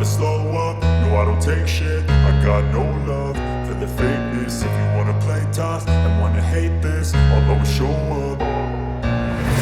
slow up, no I don't take shit. I got no love for the fakeness. If you wanna play tough and wanna hate this, I'll always show up.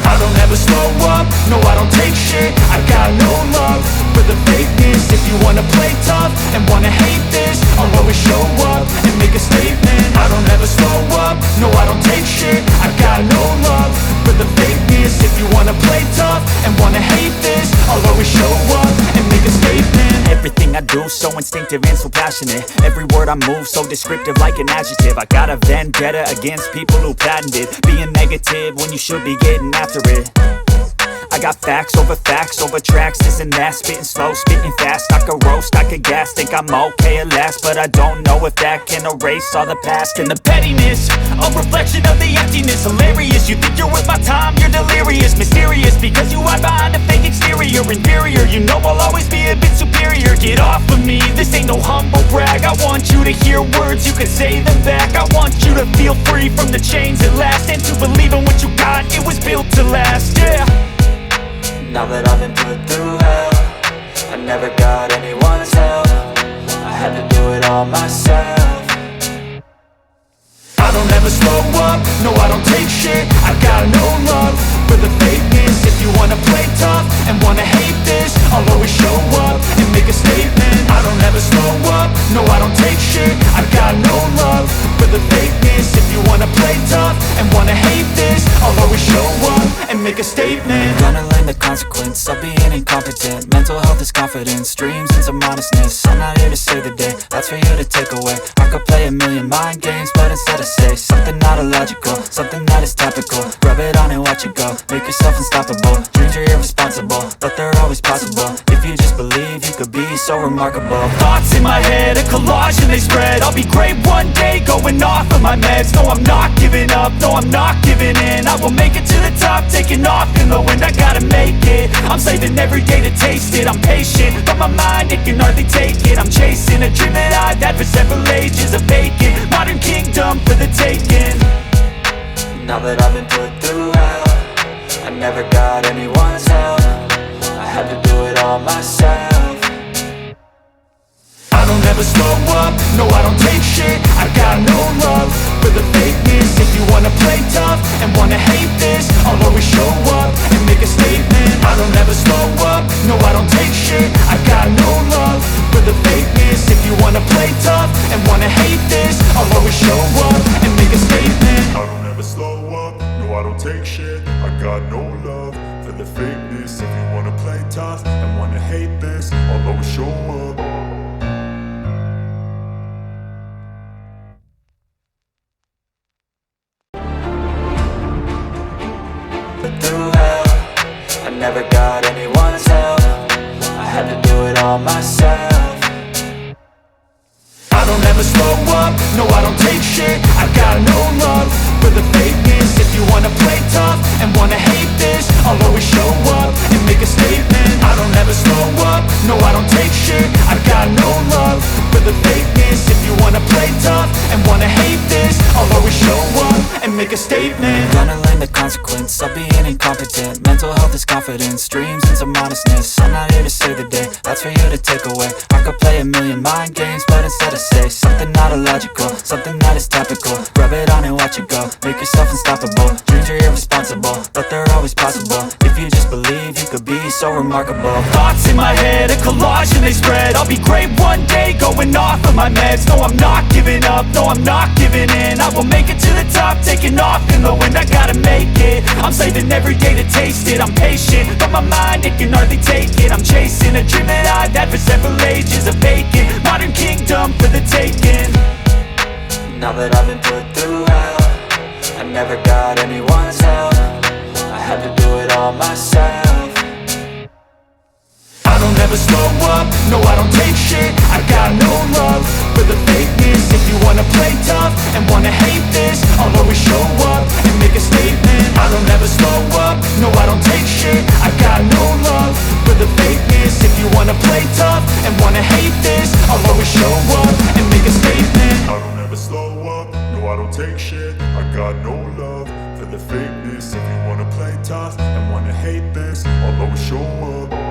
I don't ever slow up, no I don't take shit. I got no love for the fakeness. If you wanna play tough and wanna hate this, I'll always show up and make a statement. I don't ever slow up, no I don't take shit. I got no love for the fakeness. If you wanna play tough and wanna hate this, I'll always show up and make a statement. Everything I do so instinctive and so passionate. Every word I move so descriptive like an adjective. I got a vendetta against people who patented being negative when you should be getting after it. I got facts over tracks, this and that. Spitting slow, spitting fast, I could roast, I could gas. Think I'm okay at last, but I don't know if that can erase all the past. And the pettiness, a reflection of the emptiness. Hilarious, you think you're worth my time, you're delirious. Mysterious, because you hide behind a fake exterior. Inferior, you know I'll always be a bit superior. Get off of me, this ain't no humble brag. I want you to hear words, you can say them back. I want you to feel free from the chains at last, and to believe in what you got, it was built to last, yeah. Now that I've been put through hell, I never got anyone's help. I had to do it all myself. I don't ever slow up, no I don't take shit. I got no love for the fakeness. If you wanna play tough and wanna hate this, I'll always show up and make a statement. I don't ever slow up, no I don't take shit. I got no love for the fakeness. If you wanna play tough and wanna hate this, I'll always show up and make a statement. Gonna learn the consequence of being incompetent. Mental health is confidence, dreams and some honestness. I'm not here to save the day, that's for you to take away. I could play a million mind games, but instead I say something not illogical, something that is topical. Rub it on and watch it go, make yourself unstoppable. Dreams are irresponsible, but they're always possible. If you just believe, you could be so remarkable. Thoughts in my head, a collage and they spread. I'll be great one day, going off of my meds. No, I'm not giving up, no, I'm not giving in. I will make it to the top, taking off in the wind. I gotta make it, I'm saving every day to taste it. I'm patient, but my mind, it can hardly take it. I'm chasing a dream that I've had for several ages. A vacant, modern kingdom for the taking. Now that I've been put through hell, I never got anyone's help. I had to do it all myself. I don't ever slow up, no I don't take shit. I got no love for the fakeness. If you wanna play tough and wanna hate this, I'll always show up and make a statement. I don't ever slow up, no I don't take shit. I got no love for the fakeness. If you wanna play tough and wanna hate this, I'll always show up and make a statement. I don't ever slow up, no I don't take shit. I got no love for the fakeness. If you wanna play tough and wanna hate this, I'll always show up. Through hell, I never got anyone's help. I had to do it all myself. I don't ever slow up, no I don't take shit. I got no love for the fakeness. If you wanna play tough and wanna hate this, I'll always show up and make a statement. I don't ever slow up, no I don't take shit. I got no love for the fakeness. If you wanna play tough and wanna hate this, I'll always show up and make a statement. Gonna learn the consequence of being incompetent. Mental health is confidence, dreams and some honestness. I'm not here to save the day, that's for you to take away. I could play a million mind games, but instead I say something not illogical, something that is topical. Rub it on and watch it go, make yourself unstoppable. Dreams are irresponsible, but they're always possible. If you just believe, you could be so remarkable. Thoughts in my head, a collage and they spread. I'll be great one day, going off of my meds. No, I'm not giving up, no, I'm not giving in. I will make it to the top, taking off in the wind. I gotta make it, I'm saving every day to taste it. I'm patient, but my mind, it can hardly take it. I'm chasing a dream that I've had for several ages. A vacant, modern kingdom for the taking. Now that I've been put through hell, I never got anyone's help. I had to do it all myself. I don't ever slow up, no I don't take shit. I got no love for the fakeness. If you wanna play tough and wanna hate this, I'll always show up and make a statement. I don't ever slow up, no I don't take shit. I got no love for the fakeness. If you wanna play tough and wanna hate this, I'll always show up and make a statement. I don't ever slow up, no I don't take shit. I got no love for the fakeness. If you wanna play tough and wanna hate this, I'll always show up.